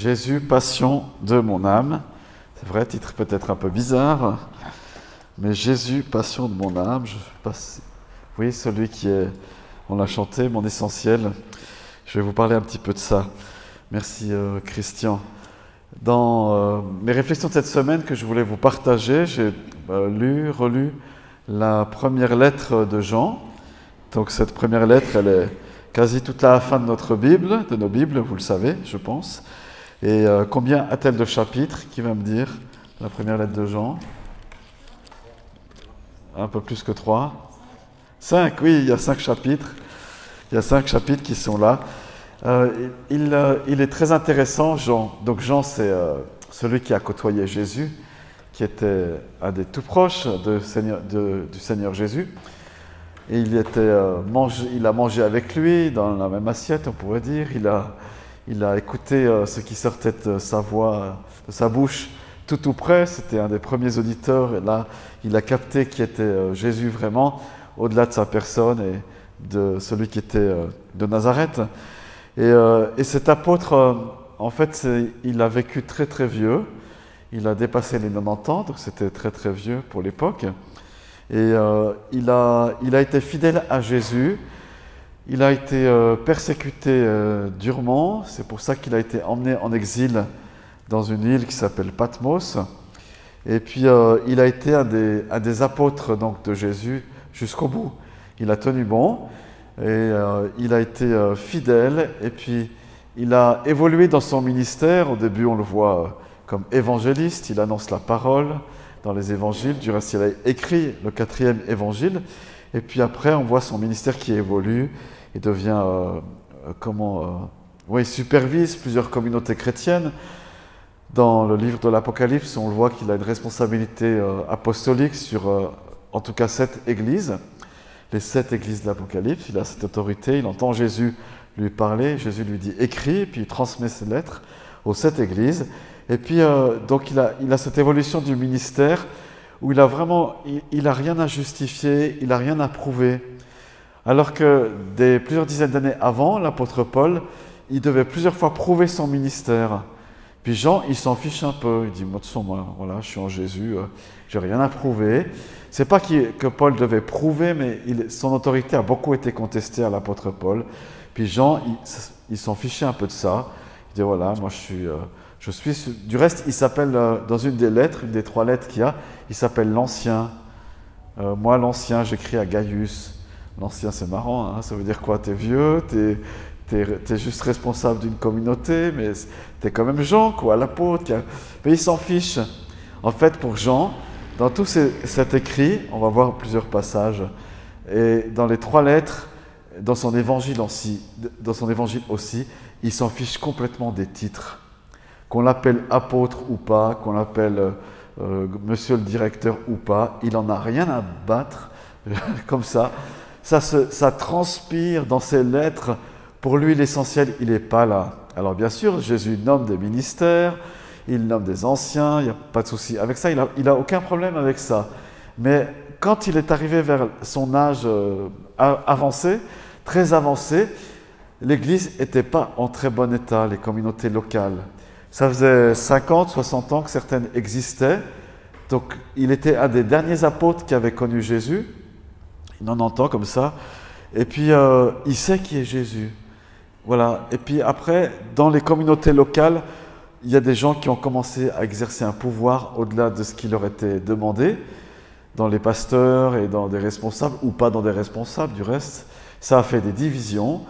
Jésus, passion de mon âme. C'est vrai, titre peut-être un peu bizarre, mais Jésus, passion de mon âme. Oui, celui qui est, on l'a chanté, mon essentiel. Je vais vous parler un petit peu de ça. Merci Christian. Dans mes réflexions de cette semaine que je voulais vous partager, j'ai relu la première lettre de Jean. Donc cette première lettre, elle est quasi toute la fin de notre Bible, de nos Bibles, vous le savez, je pense. Et combien a-t-elle de chapitres? Qui va me dire? La première lettre de Jean? Un peu plus que 3. 5, oui, il y a 5 chapitres. Il y a 5 chapitres qui sont là. Il est très intéressant, Jean. Donc Jean, c'est celui qui a côtoyé Jésus, qui était un des tout proches du Seigneur Jésus. Et il a mangé avec lui dans la même assiette, on pourrait dire. Il a écouté ce qui sortait de sa voix, de sa bouche, tout près. C'était un des premiers auditeurs. Et là, il a capté qui était Jésus vraiment, au-delà de sa personne et de celui qui était de Nazareth. Et cet apôtre, en fait, il a vécu très très vieux. Il a dépassé les 90 ans, donc c'était très très vieux pour l'époque. Et il a été fidèle à Jésus. Il a été persécuté durement. C'est pour ça qu'il a été emmené en exil dans une île qui s'appelle Patmos. Et puis il a été un des apôtres donc, de Jésus jusqu'au bout. Il a tenu bon et il a été fidèle. Et puis il a évolué dans son ministère. Au début, on le voit comme évangéliste. Il annonce la parole dans les évangiles. Du reste, il a écrit le 4e évangile. Et puis après, on voit son ministère qui évolue. Il devient, il supervise plusieurs communautés chrétiennes. Dans le livre de l'Apocalypse, on le voit qu'il a une responsabilité apostolique sur, en tout cas, 7 églises. Les 7 églises de l'Apocalypse, il a cette autorité, il entend Jésus lui parler, Jésus lui dit « écris », puis il transmet ses lettres aux 7 églises. Et puis, donc, il a cette évolution du ministère où il a rien à justifier, il n'a rien à prouver. Alors que plusieurs dizaines d'années avant, l'apôtre Paul, il devait plusieurs fois prouver son ministère. Puis Jean, il s'en fiche un peu. Il dit, moi, de toute façon, voilà, je suis en Jésus, j'ai rien à prouver. C'est pas que Paul devait prouver, mais son autorité a beaucoup été contestée à l'apôtre Paul. Puis Jean, il s'en fichait un peu de ça. Il dit, voilà, moi, je suis... Du reste, il s'appelle, dans une des 3 lettres qu'il y a, il s'appelle l'Ancien. Moi, l'Ancien, j'écris à Gaius. L'Ancien, c'est marrant, hein, ça veut dire quoi? T'es vieux, t'es juste responsable d'une communauté, mais t'es quand même Jean, quoi, l'apôtre. Mais il s'en fiche. En fait, pour Jean, dans tout cet écrit, on va voir plusieurs passages, et dans les 3 lettres, dans son évangile aussi, il s'en fiche complètement des titres. Qu'on l'appelle apôtre ou pas, qu'on l'appelle monsieur le directeur ou pas, il n'en a rien à battre, comme ça. Ça transpire dans ses lettres. Pour lui, l'essentiel, il n'est pas là. Alors bien sûr, Jésus nomme des ministères, il nomme des anciens, il n'y a pas de souci. Avec ça, il n'a aucun problème avec ça. Mais quand il est arrivé vers son âge avancé, très avancé, l'Église n'était pas en très bon état, les communautés locales. Ça faisait 50, 60 ans que certaines existaient. Donc, il était un des derniers apôtres qui avait connu Jésus. Il en entend comme ça. Et puis, il sait qui est Jésus. Voilà. Et puis après, dans les communautés locales, il y a des gens qui ont commencé à exercer un pouvoir au-delà de ce qui leur était demandé, dans les pasteurs et dans des responsables, ou pas dans des responsables du reste. Ça a fait des divisions.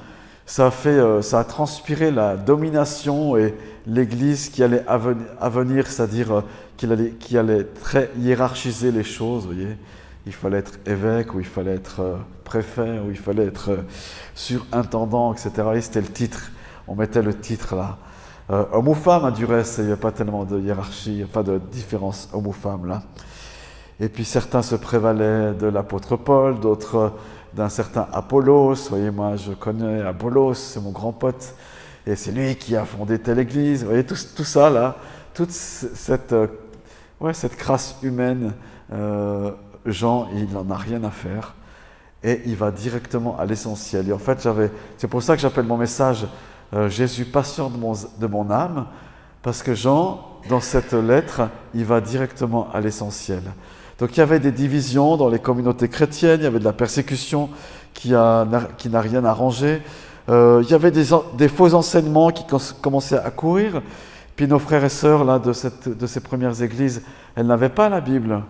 Ça a transpiré la domination et l'Église qui allait à venir, c'est-à-dire qui allait très hiérarchiser les choses, vous voyez. Il fallait être évêque, ou il fallait être préfet, ou il fallait être surintendant, etc. Et c'était le titre. On mettait le titre là. Homme ou femme, hein, du reste, il n'y avait pas tellement de hiérarchie, pas de différence homme ou femme là. Et puis certains se prévalaient de l'apôtre Paul, d'autres d'un certain Apollos. Vous voyez, moi je connais Apollos, c'est mon grand pote, et c'est lui qui a fondé telle église. Vous voyez, tout ça là, toute cette crasse humaine, Jean, il n'en a rien à faire, et il va directement à l'essentiel. Et en fait, c'est pour ça que j'appelle mon message Jésus, passion de mon âme. Parce que Jean, dans cette lettre, il va directement à l'essentiel. Donc il y avait des divisions dans les communautés chrétiennes, il y avait de la persécution qui n'a rien arrangé. Il y avait des faux enseignements qui commençaient à courir. Puis nos frères et sœurs là, de ces premières églises, elles n'avaient pas la Bible.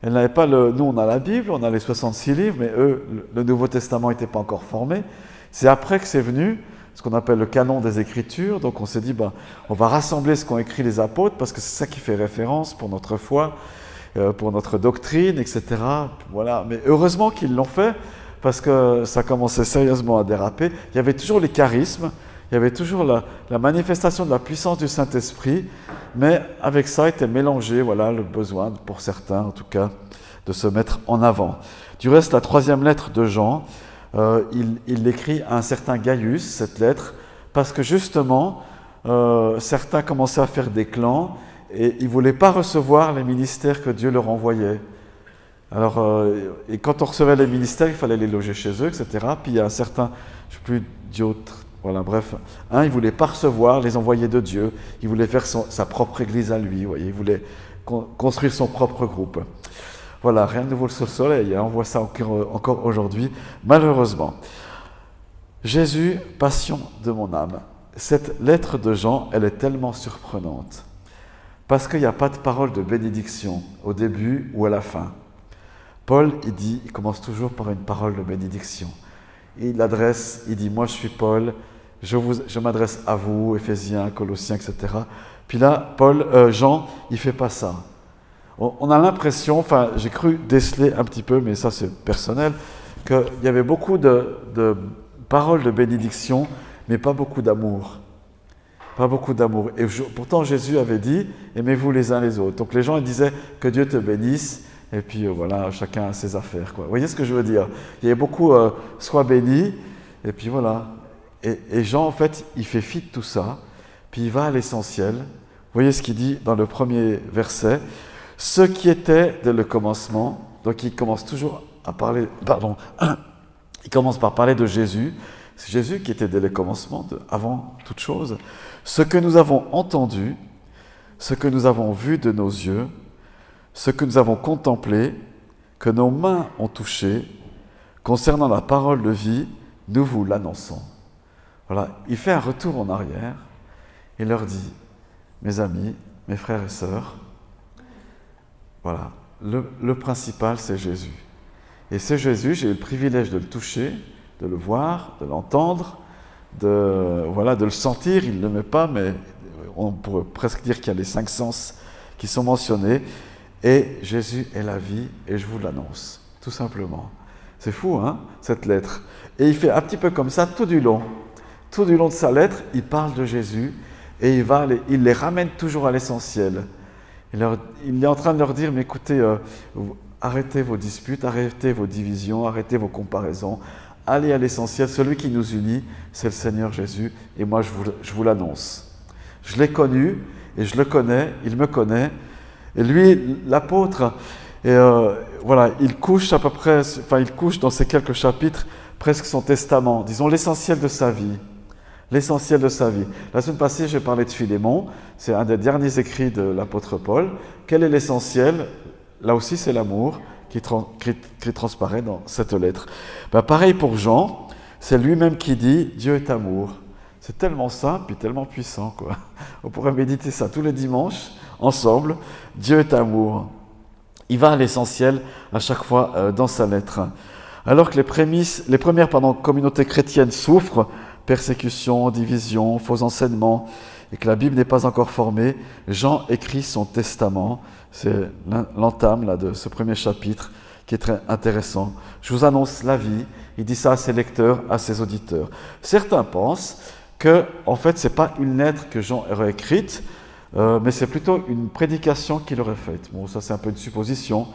Elles n'avaient pas nous, on a la Bible, on a les 66 livres, mais eux, le Nouveau Testament n'était pas encore formé. C'est après que c'est venu ce qu'on appelle le canon des Écritures. Donc on s'est dit, on va rassembler ce qu'ont écrit les apôtres, parce que c'est ça qui fait référence pour notre foi, pour notre doctrine, etc. Voilà. Mais heureusement qu'ils l'ont fait, parce que ça commençait sérieusement à déraper. Il y avait toujours les charismes, il y avait toujours la manifestation de la puissance du Saint-Esprit, mais avec ça était mélangé, voilà, le besoin, pour certains en tout cas, de se mettre en avant. Du reste, la troisième lettre de Jean, il l'écrit à un certain Gaius, cette lettre, parce que justement, certains commençaient à faire des clans et ils ne voulaient pas recevoir les ministères que Dieu leur envoyait. Alors, et quand on recevait les ministères, il fallait les loger chez eux, etc. Puis il y a un certain, je ne sais plus, Diotre, voilà, bref, il ne voulait pas recevoir les envoyés de Dieu, il voulait faire sa propre église à lui, voyez, il voulait construire son propre groupe. Voilà, rien de nouveau sous le soleil, on voit ça encore aujourd'hui, malheureusement. Jésus, passion de mon âme. Cette lettre de Jean, elle est tellement surprenante, parce qu'il n'y a pas de parole de bénédiction au début ou à la fin. Paul, il commence toujours par une parole de bénédiction. Il dit, moi je suis Paul, je m'adresse à vous, Éphésiens, Colossiens, etc. Puis là, Jean, il ne fait pas ça. On a l'impression, enfin j'ai cru déceler un petit peu, mais ça c'est personnel, qu'il y avait beaucoup de paroles de bénédiction, mais pas beaucoup d'amour. Pas beaucoup d'amour. Et pourtant Jésus avait dit, aimez-vous les uns les autres. Donc les gens ils disaient, que Dieu te bénisse, et puis voilà, chacun a ses affaires, quoi. Vous voyez ce que je veux dire? Il y avait beaucoup, sois béni, et puis voilà. Et Jean, en fait, il fait fi de tout ça, puis il va à l'essentiel. Vous voyez ce qu'il dit dans le premier verset. Ce qui était dès le commencement, donc il commence toujours à parler, il commence par parler de Jésus. C'est Jésus qui était dès le commencement, avant toute chose. Ce que nous avons entendu, ce que nous avons vu de nos yeux, ce que nous avons contemplé, que nos mains ont touché, concernant la parole de vie, nous vous l'annonçons. Voilà, il fait un retour en arrière, il leur dit, mes amis, mes frères et sœurs, voilà, le principal c'est Jésus. Et c'est Jésus, j'ai eu le privilège de le toucher, de le voir, de l'entendre, de le sentir, il ne le met pas, mais on pourrait presque dire qu'il y a les 5 sens qui sont mentionnés. Et Jésus est la vie, et je vous l'annonce, tout simplement. C'est fou, hein, cette lettre. Et il fait un petit peu comme ça tout du long. Tout du long de sa lettre, il parle de Jésus, et il les ramène toujours à l'essentiel. Il est en train de leur dire, mais écoutez, arrêtez vos disputes, arrêtez vos divisions, arrêtez vos comparaisons, allez à l'essentiel. Celui qui nous unit, c'est le Seigneur Jésus, et moi je vous l'annonce. Je l'ai connu, et je le connais, il me connaît. Et lui, l'apôtre, voilà, il couche à peu près, enfin il couche dans ces quelques chapitres presque son testament, disons l'essentiel de sa vie. L'essentiel de sa vie. La semaine passée, j'ai parlé de Philémon, c'est un des derniers écrits de l'apôtre Paul. Quel est l'essentiel? Là aussi, c'est l'amour qui transparaît dans cette lettre. Pareil pour Jean, c'est lui-même qui dit « Dieu est amour ». C'est tellement simple et tellement puissant, quoi. On pourrait méditer ça tous les dimanches, ensemble. Dieu est amour. Il va à l'essentiel à chaque fois dans sa lettre. Alors que les premières communautés chrétiennes souffrent, persécution, division, faux enseignements, et que la Bible n'est pas encore formée, Jean écrit son testament. C'est l'entame là, de ce premier chapitre qui est très intéressant. Je vous annonce la vie. Il dit ça à ses lecteurs, à ses auditeurs. Certains pensent que, en fait, ce n'est pas une lettre que Jean aurait écrite, mais c'est plutôt une prédication qu'il aurait faite. Bon, ça c'est un peu une supposition,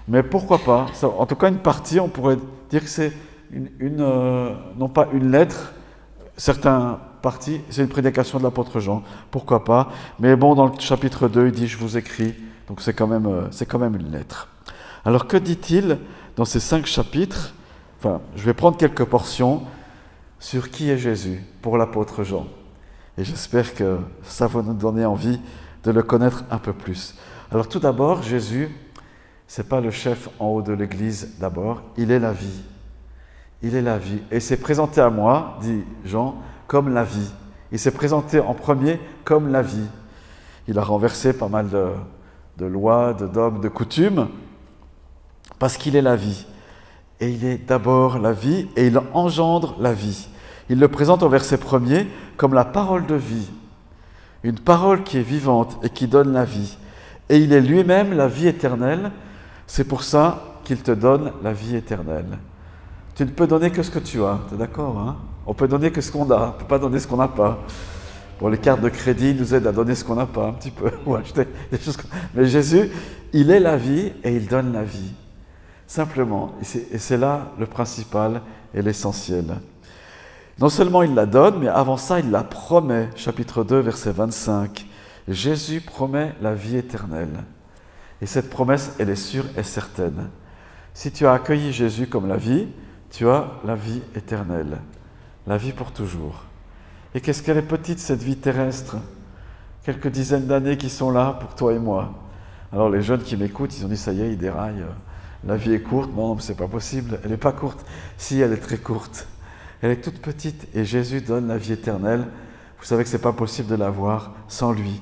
mais pourquoi pas? Ça, en tout cas, une partie, on pourrait dire que c'est non pas une lettre, certains parties, c'est une prédication de l'apôtre Jean, pourquoi pas? Mais bon, dans le chapitre 2, il dit « Je vous écris », donc c'est quand même une lettre. Alors que dit-il dans ces 5 chapitres? Enfin, je vais prendre quelques portions sur qui est Jésus pour l'apôtre Jean. Et j'espère que ça va nous donner envie de le connaître un peu plus. Alors tout d'abord, Jésus, ce n'est pas le chef en haut de l'Église d'abord, il est la vie. Il est la vie. Et il s'est présenté à moi, dit Jean, comme la vie. Il s'est présenté en premier comme la vie. Il a renversé pas mal de lois, de dogmes, de coutumes, parce qu'il est la vie. Et il est d'abord la vie, et il engendre la vie. Il le présente au verset 1er comme la parole de vie. Une parole qui est vivante et qui donne la vie. Et il est lui-même la vie éternelle. C'est pour ça qu'il te donne la vie éternelle. Tu ne peux donner que ce que tu as, tu es d'accord, hein? On peut donner que ce qu'on a, on ne peut pas donner ce qu'on n'a pas. Bon, les cartes de crédit nous aident à donner ce qu'on n'a pas un petit peu, ou acheter des choses. Mais Jésus, il est la vie et il donne la vie. Simplement, et c'est là le principal et l'essentiel. Non seulement il la donne, mais avant ça, il la promet. Chapitre 2, verset 25. Jésus promet la vie éternelle. Et cette promesse, elle est sûre et certaine. Si tu as accueilli Jésus comme la vie, tu as la vie éternelle. La vie pour toujours. Et qu'est-ce qu'elle est petite, cette vie terrestre? Quelques dizaines d'années qui sont là pour toi et moi. Alors les jeunes qui m'écoutent, ils ont dit, ça y est, ils déraillent. La vie est courte. Non, mais c'est pas possible. Elle n'est pas courte. Si, elle est très courte. Elle est toute petite et Jésus donne la vie éternelle. Vous savez que ce n'est pas possible de l'avoir sans lui.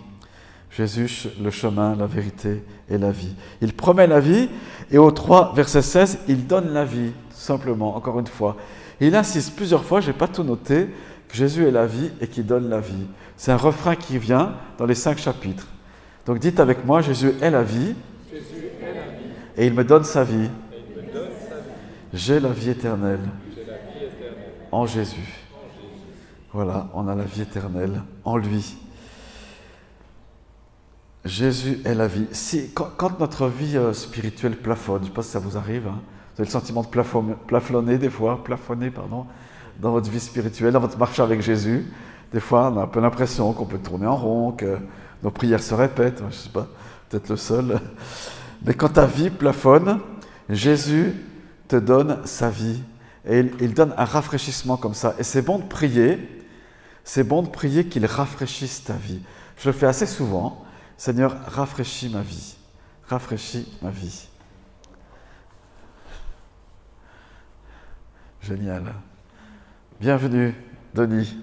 Jésus, le chemin, la vérité et la vie. Il promet la vie et au 3, verset 16, il donne la vie, tout simplement, encore une fois. Et il insiste plusieurs fois, je n'ai pas tout noté, que Jésus est la vie et qu'il donne la vie. C'est un refrain qui vient dans les 5 chapitres. Donc dites avec moi, Jésus est la vie, et il me donne sa vie. J'ai la vie éternelle en Jésus. Voilà, on a la vie éternelle en lui. Jésus est la vie. Quand notre vie spirituelle plafonne, je ne sais pas si ça vous arrive, hein, vous avez le sentiment de plafonner des fois, dans votre vie spirituelle, dans votre marche avec Jésus. Des fois, on a un peu l'impression qu'on peut tourner en rond, que nos prières se répètent. Je ne sais pas, peut-être le seul. Mais quand ta vie plafonne, Jésus te donne sa vie. Et il donne un rafraîchissement comme ça. Et c'est bon de prier qu'il rafraîchisse ta vie. Je le fais assez souvent. Seigneur, rafraîchis ma vie. Rafraîchis ma vie. Génial. Bienvenue, Denis.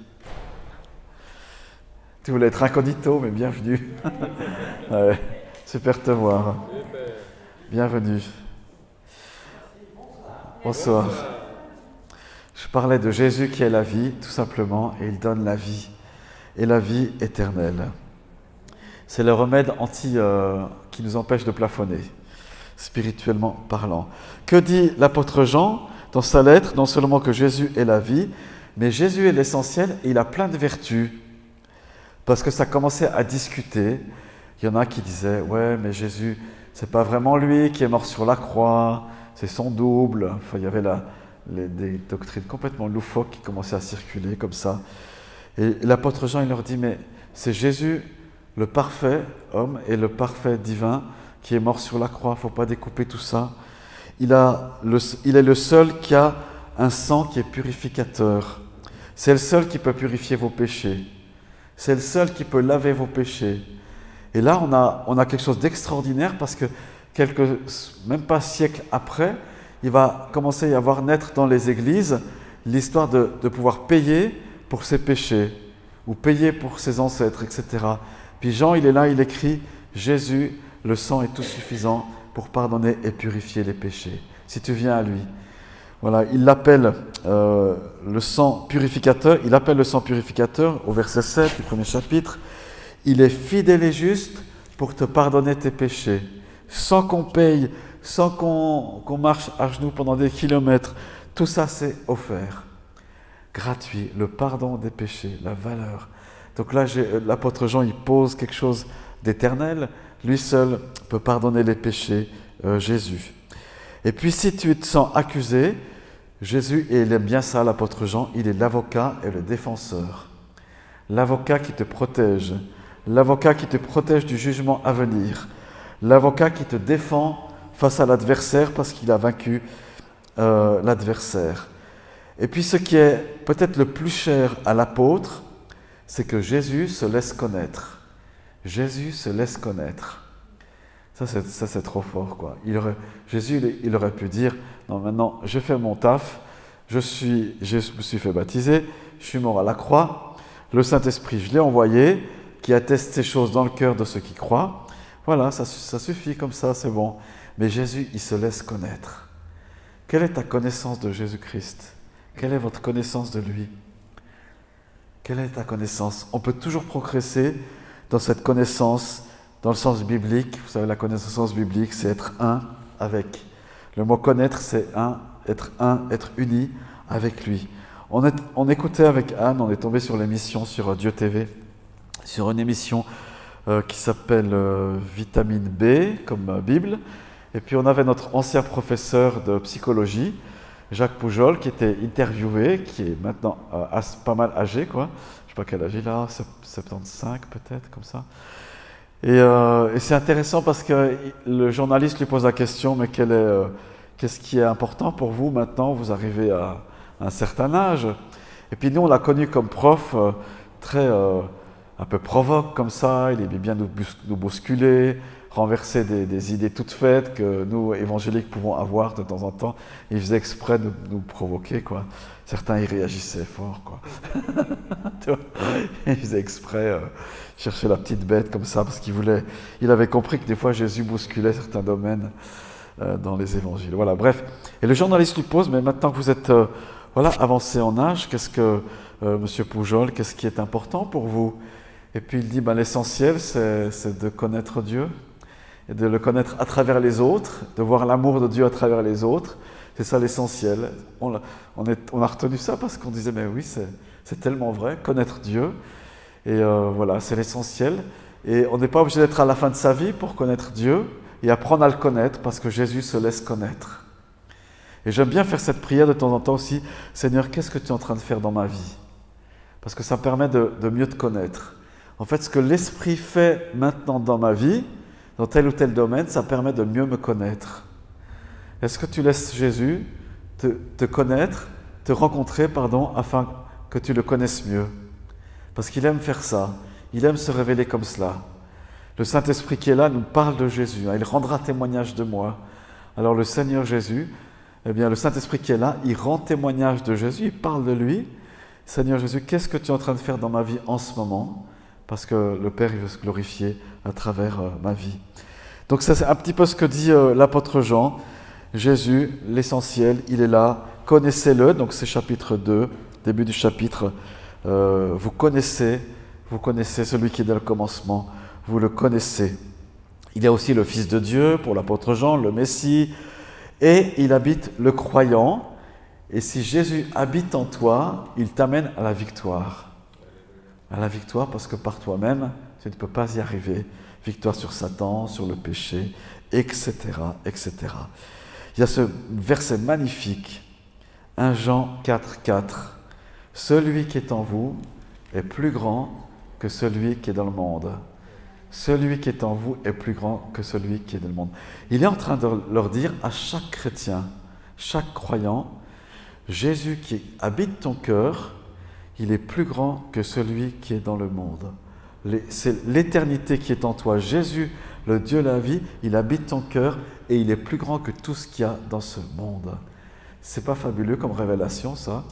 Tu voulais être incognito, mais bienvenue. Ouais, super de te voir. Bienvenue. Bonsoir. Je parlais de Jésus qui est la vie, tout simplement, et il donne la vie, et la vie éternelle. C'est le remède qui nous empêche de plafonner, spirituellement parlant. Que dit l'apôtre Jean dans sa lettre? Non seulement que Jésus est la vie, mais Jésus est l'essentiel et il a plein de vertus. Parce que ça commençait à discuter. Il y en a qui disaient, ouais, mais Jésus, c'est pas vraiment lui qui est mort sur la croix, c'est son double. Enfin, il y avait des doctrines complètement loufoques qui commençaient à circuler comme ça. Et l'apôtre Jean, il leur dit, mais c'est Jésus, le parfait homme et le parfait divin, qui est mort sur la croix. Il ne faut pas découper tout ça. Il est le seul qui a un sang qui est purificateur. C'est le seul qui peut purifier vos péchés. C'est le seul qui peut laver vos péchés. Et là, on a quelque chose d'extraordinaire parce que même pas siècles après, il va commencer à y avoir naître dans les églises l'histoire de pouvoir payer pour ses péchés ou payer pour ses ancêtres, etc. Puis Jean, il est là, il écrit « Jésus, le sang est tout suffisant pour pardonner et purifier les péchés. Si tu viens à lui. » Voilà, il l'appelle le sang purificateur. Il appelle le sang purificateur au verset 7 du premier chapitre. Il est fidèle et juste pour te pardonner tes péchés, sans qu'on paye, sans qu'on marche à genoux pendant des kilomètres. Tout ça, c'est offert. Gratuit, le pardon des péchés, la valeur. Donc là, l'apôtre Jean, il pose quelque chose d'éternel. Lui seul peut pardonner les péchés, Jésus. Et puis, si tu te sens accusé, Jésus, et il aime bien ça, l'apôtre Jean, il est l'avocat et le défenseur. L'avocat qui te protège. L'avocat qui te protège du jugement à venir. L'avocat qui te défend face à l'adversaire parce qu'il a vaincu l'adversaire. Et puis ce qui est peut-être le plus cher à l'apôtre, c'est que Jésus se laisse connaître. Jésus se laisse connaître. Ça, c'est trop fort, quoi. Jésus, il aurait pu dire, non, maintenant, je fais mon taf, je me suis fait baptiser, je suis mort à la croix, le Saint-Esprit, je l'ai envoyé, qui atteste ces choses dans le cœur de ceux qui croient. Voilà, ça suffit comme ça, c'est bon. Mais Jésus, il se laisse connaître. Quelle est ta connaissance de Jésus-Christ? Quelle est votre connaissance de lui? Quelle est ta connaissance? On peut toujours progresser dans cette connaissance, dans le sens biblique. Vous savez, la connaissance biblique, c'est être un avec. Le mot connaître, c'est être uni avec lui. On écoutait avec Anne, on est tombé sur l'émission sur Dieu TV, sur une émission qui s'appelle Vitamine B, comme Bible. Et puis on avait notre ancien professeur de psychologie, Jacques Poujol, qui était interviewé, qui est maintenant pas mal âgé, quoi. Je ne sais pas quel âge il a, 75 peut-être, comme ça. Et c'est intéressant parce que le journaliste lui pose la question, mais qu'est-ce qui est important pour vous maintenant? Vous arrivez à un certain âge. Et puis nous, on l'a connu comme prof, un peu provoque comme ça, il aimait bien nous bousculer, renverser des idées toutes faites que nous, évangéliques, pouvons avoir de temps en temps. Il faisait exprès de nous provoquer, quoi. Certains y réagissaient fort, quoi. Il faisait exprès, chercher la petite bête comme ça, parce il avait compris que des fois Jésus bousculait certains domaines dans les évangiles. Voilà, bref. Et le journaliste lui pose, mais maintenant que vous êtes avancé en âge, qu'est-ce que, Monsieur Poujol, qu'est-ce qui est important pour vous? Et puis il dit, l'essentiel, c'est de connaître Dieu, et de le connaître à travers les autres, de voir l'amour de Dieu à travers les autres. C'est ça l'essentiel. On a retenu ça parce qu'on disait, mais oui, c'est tellement vrai, connaître Dieu. Et voilà, c'est l'essentiel. Et on n'est pas obligé d'être à la fin de sa vie pour connaître Dieu et apprendre à le connaître parce que Jésus se laisse connaître. Et j'aime bien faire cette prière de temps en temps aussi. Seigneur, qu'est-ce que tu es en train de faire dans ma vie? Parce que ça me permet de mieux te connaître. En fait, ce que l'Esprit fait maintenant dans ma vie, dans tel ou tel domaine, ça permet de mieux me connaître. Est-ce que tu laisses Jésus te connaître, te rencontrer, afin que tu le connaisses mieux? Parce qu'il aime faire ça, il aime se révéler comme cela. Le Saint-Esprit qui est là nous parle de Jésus, il rendra témoignage de moi. Alors le Seigneur Jésus, le Saint-Esprit qui est là, il rend témoignage de Jésus, il parle de lui. Seigneur Jésus, qu'est-ce que tu es en train de faire dans ma vie en ce moment? Parce que le Père, il veut se glorifier à travers ma vie. Donc c'est un petit peu ce que dit l'apôtre Jean. Jésus, l'essentiel, il est là. Connaissez-le. Donc c'est chapitre 2, début du chapitre. Vous connaissez celui qui est dans le commencement. Vous le connaissez. Il y a aussi le Fils de Dieu pour l'apôtre Jean, le Messie. Et il habite le croyant. Et si Jésus habite en toi, il t'amène à la victoire. À la victoire parce que par toi-même, tu ne peux pas y arriver. Victoire sur Satan, sur le péché, etc., etc. Il y a ce verset magnifique, 1 Jean 4, 4. Celui qui est en vous est plus grand que celui qui est dans le monde. Celui qui est en vous est plus grand que celui qui est dans le monde. Il est en train de leur dire à chaque chrétien, chaque croyant, Jésus qui habite ton cœur, il est plus grand que celui qui est dans le monde. C'est l'éternité qui est en toi. Jésus, le Dieu de la vie, il habite ton cœur et il est plus grand que tout ce qu'il y a dans ce monde. C'est pas fabuleux comme révélation, ça?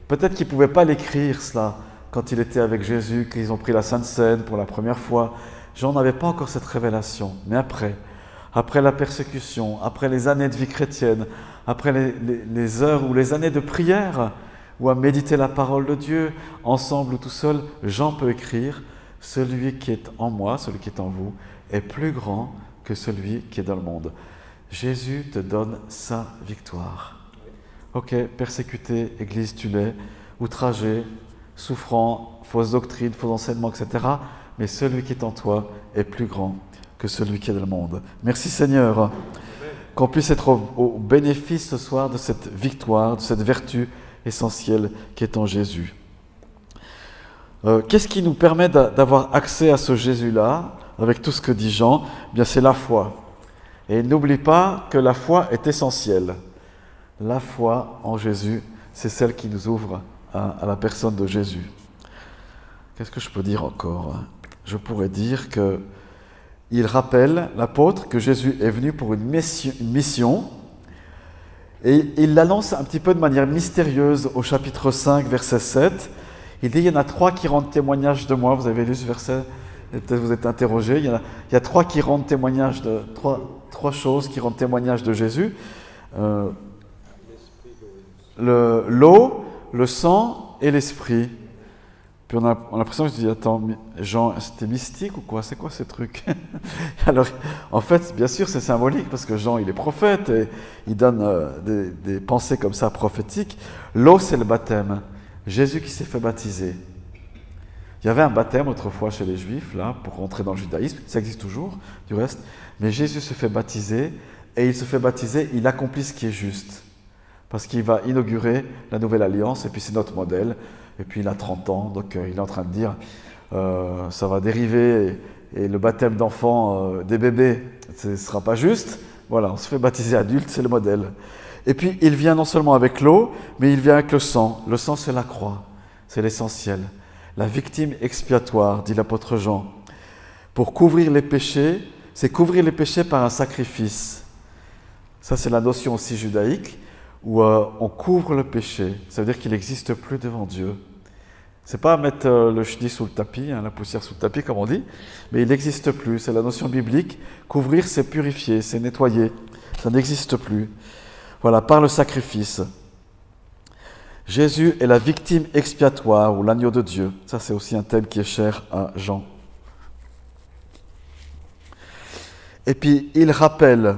Peut-être qu'ils ne pouvaient pas l'écrire, cela, quand il était avec Jésus, qu'ils ont pris la Sainte Seine pour la première fois. Jean n'avait pas encore cette révélation. Mais après la persécution, après les années de vie chrétienne, après les heures ou les années de prière, ou à méditer la parole de Dieu, ensemble ou tout seul, Jean peut écrire « Celui qui est en moi, celui qui est en vous, est plus grand que celui qui est dans le monde. » Jésus te donne sa victoire. Ok, persécuté, Église, tu l'es, outragé, souffrant, fausse doctrine, faux enseignement, etc. Mais celui qui est en toi est plus grand que celui qui est dans le monde. Merci Seigneur, qu'on puisse être au bénéfice ce soir de cette victoire, de cette vertu essentielle qui est en Jésus. Qu'est-ce qui nous permet d'avoir accès à ce Jésus-là, avec tout ce que dit Jean? Eh bien, c'est la foi. Et n'oublie pas que la foi est essentielle. La foi en Jésus, c'est celle qui nous ouvre à la personne de Jésus. Qu'est-ce que je peux dire encore? Je pourrais dire que il rappelle, l'apôtre, que Jésus est venu pour une mission, et il l'annonce un petit peu de manière mystérieuse au chapitre 5, verset 7. Il dit, il y en a 3 qui rendent témoignage de moi. Vous avez lu ce verset, et peut-être vous êtes interrogé. Il y a 3 qui rendent témoignage de... Trois choses qui rendent témoignage de Jésus. L'eau, le sang et l'esprit. Puis on a l'impression que je dis, attends, Jean, c'était mystique ou quoi? C'est quoi ces trucs? Alors, en fait, bien sûr, c'est symbolique parce que Jean, il est prophète et il donne des pensées comme ça prophétiques. L'eau, c'est le baptême. Jésus qui s'est fait baptiser. Il y avait un baptême autrefois chez les Juifs, là, pour rentrer dans le judaïsme. Ça existe toujours, du reste. Mais Jésus se fait baptiser et il se fait baptiser, il accomplit ce qui est juste. Parce qu'il va inaugurer la nouvelle alliance et puis c'est notre modèle. Et puis il a 30 ans, donc il est en train de dire ça va dériver et le baptême d'enfants, des bébés, ce ne sera pas juste. Voilà, on se fait baptiser adulte, c'est le modèle. Et puis il vient non seulement avec l'eau, mais il vient avec le sang. Le sang, c'est la croix, c'est l'essentiel. La victime expiatoire, dit l'apôtre Jean. Pour couvrir les péchés, c'est couvrir les péchés par un sacrifice. Ça, c'est la notion aussi judaïque, où on couvre le péché. Ça veut dire qu'il n'existe plus devant Dieu. C'est pas mettre le chenille sous le tapis, la poussière sous le tapis, comme on dit, mais il n'existe plus. C'est la notion biblique. Couvrir, c'est purifier, c'est nettoyer. Ça n'existe plus. Voilà, par le sacrifice. Jésus est la victime expiatoire ou l'agneau de Dieu. Ça, c'est aussi un thème qui est cher à Jean. Et puis, il rappelle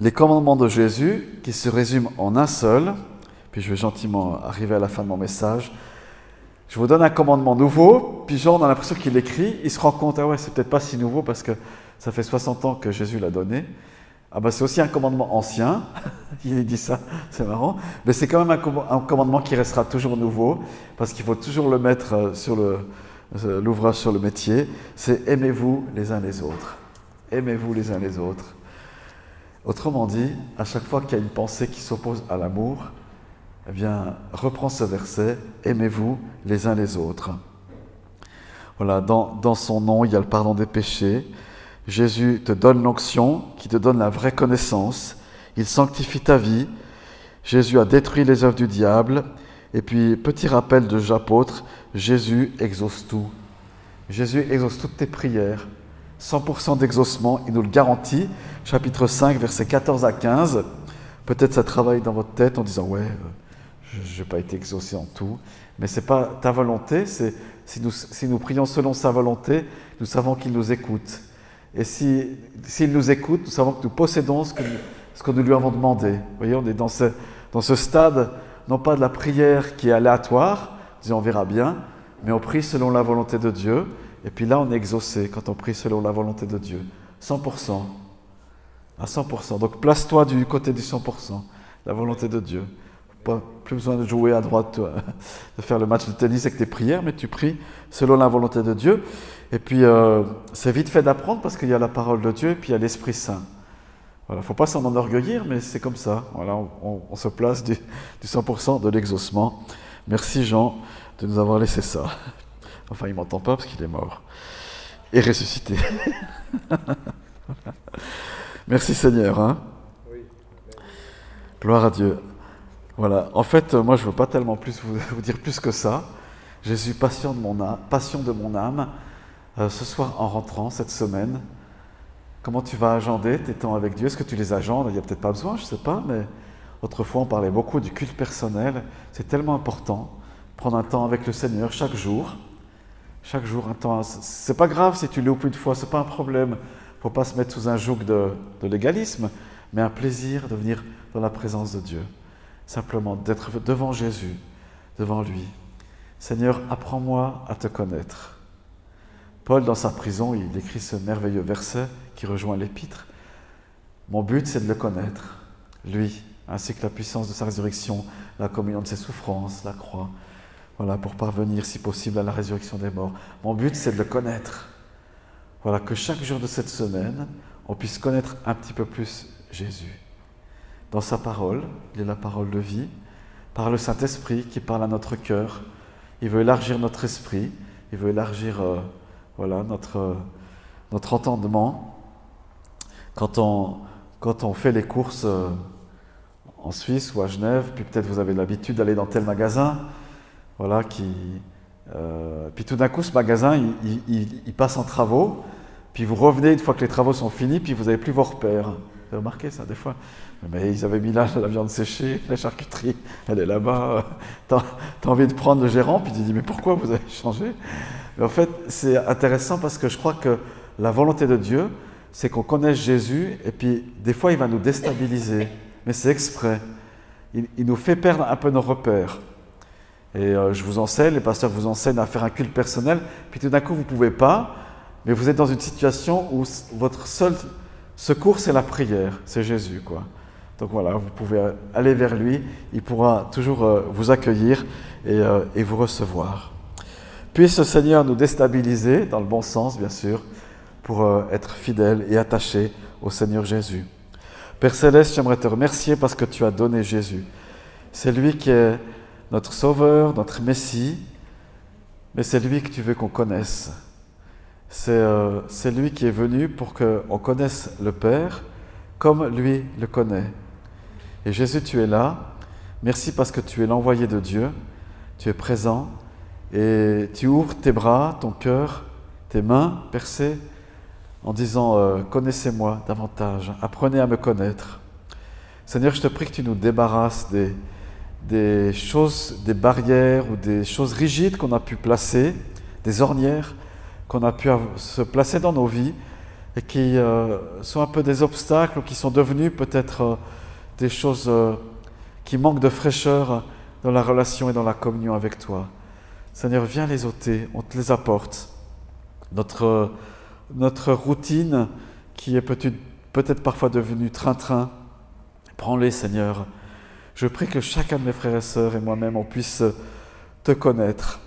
les commandements de Jésus qui se résument en un seul. Puis je vais gentiment arriver à la fin de mon message. Je vous donne un commandement nouveau, puis Jean, on a l'impression qu'il écrit, il se rend compte, ah ouais, c'est peut-être pas si nouveau parce que ça fait 60 ans que Jésus l'a donné. Ah ben c'est aussi un commandement ancien, il dit ça, c'est marrant, mais c'est quand même un commandement qui restera toujours nouveau, parce qu'il faut toujours le mettre sur l'ouvrage sur le métier, c'est aimez-vous les uns les autres. Aimez-vous les uns les autres. Autrement dit, à chaque fois qu'il y a une pensée qui s'oppose à l'amour, eh bien, reprends ce verset, aimez-vous les uns les autres. Voilà, dans son nom, il y a le pardon des péchés. Jésus te donne l'onction qui te donne la vraie connaissance. Il sanctifie ta vie. Jésus a détruit les œuvres du diable. Et puis, petit rappel de j'apôtre, Jésus exauce tout. Jésus exauce toutes tes prières. 100% d'exaucement, il nous le garantit. Chapitre 5, versets 14 à 15. Peut-être ça travaille dans votre tête en disant « Ouais, je n'ai pas été exaucé en tout. » Mais ce n'est pas ta volonté, c'est si nous prions selon sa volonté, nous savons qu'il nous écoute. Et s'il nous écoute, nous savons que nous possédons ce que nous lui avons demandé. Vous voyez, on est dans ce stade, non pas de la prière qui est aléatoire, disons on verra bien, mais on prie selon la volonté de Dieu. Et puis là, on est exaucé quand on prie selon la volonté de Dieu. 100%. À 100%. Donc place-toi du côté du 100%. La volonté de Dieu. Plus besoin de jouer à droite, de faire le match de tennis avec tes prières, mais tu pries selon la volonté de Dieu. Et puis, c'est vite fait d'apprendre parce qu'il y a la parole de Dieu et puis il y a l'Esprit Saint. Voilà, il ne faut pas s'en enorgueillir, mais c'est comme ça. Voilà, on se place du 100% de l'exaucement. Merci Jean de nous avoir laissé ça. Enfin, il ne m'entend pas parce qu'il est mort. Et ressuscité. Merci Seigneur. Hein? Gloire à Dieu. Voilà. En fait, moi, je ne veux pas tellement plus vous dire plus que ça. Jésus, passion de mon âme. Ce soir, en rentrant cette semaine, comment tu vas agender tes temps avec Dieu? Est-ce que tu les agendes? Il n'y a peut-être pas besoin, je ne sais pas, mais autrefois, on parlait beaucoup du culte personnel. C'est tellement important. Prendre un temps avec le Seigneur chaque jour. Chaque jour, un temps. C'est pas grave si tu loupes une fois, c'est pas un problème. Il ne faut pas se mettre sous un joug de légalisme, mais un plaisir de venir dans la présence de Dieu. Simplement d'être devant Jésus, devant lui. Seigneur, apprends-moi à te connaître. Paul, dans sa prison, il écrit ce merveilleux verset qui rejoint l'épître. Mon but, c'est de le connaître, lui, ainsi que la puissance de sa résurrection, la communion de ses souffrances, la croix. Voilà, pour parvenir, si possible, à la résurrection des morts. Mon but, c'est de le connaître. Voilà, que chaque jour de cette semaine, on puisse connaître un petit peu plus Jésus. Dans sa parole, il est la parole de vie, par le Saint-Esprit qui parle à notre cœur. il veut élargir notre esprit, il veut élargir voilà, notre entendement. Quand on fait les courses en Suisse ou à Genève, puis peut-être vous avez l'habitude d'aller dans tel magasin, voilà, puis tout d'un coup ce magasin il passe en travaux, puis vous revenez une fois que les travaux sont finis, puis vous n'avez plus vos repères. Vous avez remarqué ça des fois? Mais ils avaient mis là la viande séchée, la charcuterie, elle est là-bas. T'as envie de prendre le gérant, puis tu dis mais pourquoi vous avez changé? Mais en fait, c'est intéressant parce que je crois que la volonté de Dieu, c'est qu'on connaisse Jésus, et puis des fois il va nous déstabiliser, mais c'est exprès. Il nous fait perdre un peu nos repères. Et je vous enseigne, les pasteurs vous enseignent à faire un culte personnel, puis tout d'un coup vous ne pouvez pas, mais vous êtes dans une situation où votre seul secours c'est la prière, c'est Jésus, quoi. Donc voilà, vous pouvez aller vers lui, il pourra toujours vous accueillir et vous recevoir. Puisse le Seigneur nous déstabiliser, dans le bon sens bien sûr, pour être fidèles et attachés au Seigneur Jésus. Père Céleste, j'aimerais te remercier parce que tu as donné Jésus. C'est lui qui est notre Sauveur, notre Messie, mais c'est lui que tu veux qu'on connaisse. C'est lui qui est venu pour qu'on connaisse le Père comme lui le connaît. Et Jésus, tu es là. Merci parce que tu es l'envoyé de Dieu. Tu es présent et tu ouvres tes bras, ton cœur, tes mains percées en disant « Connaissez-moi davantage, apprenez à me connaître ». Seigneur, je te prie que tu nous débarrasses des choses, des barrières ou des choses rigides qu'on a pu placer, des ornières qu'on a pu se placer dans nos vies et qui sont un peu des obstacles ou qui sont devenus peut-être des choses qui manquent de fraîcheur dans la relation et dans la communion avec toi. Seigneur, viens les ôter, on te les apporte. Notre routine qui est peut-être parfois devenue train-train, prends-les, Seigneur. Je prie que chacun de mes frères et sœurs et moi-même, on puisse te connaître.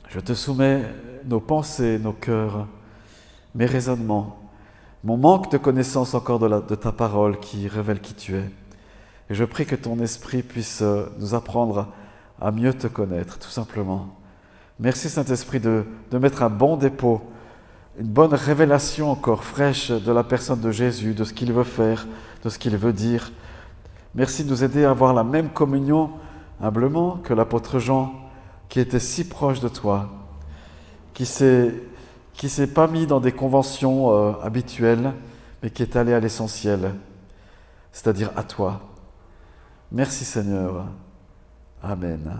Je te soumets nos pensées, nos cœurs, mes raisonnements, mon manque de connaissance encore de ta parole qui révèle qui tu es. Et je prie que ton esprit puisse nous apprendre à mieux te connaître, tout simplement. Merci Saint-Esprit de mettre un bon dépôt, une bonne révélation encore fraîche de la personne de Jésus, de ce qu'il veut faire, de ce qu'il veut dire. Merci de nous aider à avoir la même communion, humblement, que l'apôtre Jean, qui était si proche de toi, qui s'est pas mis dans des conventions habituelles, mais qui est allé à l'essentiel, c'est-à-dire à toi. Merci Seigneur. Amen.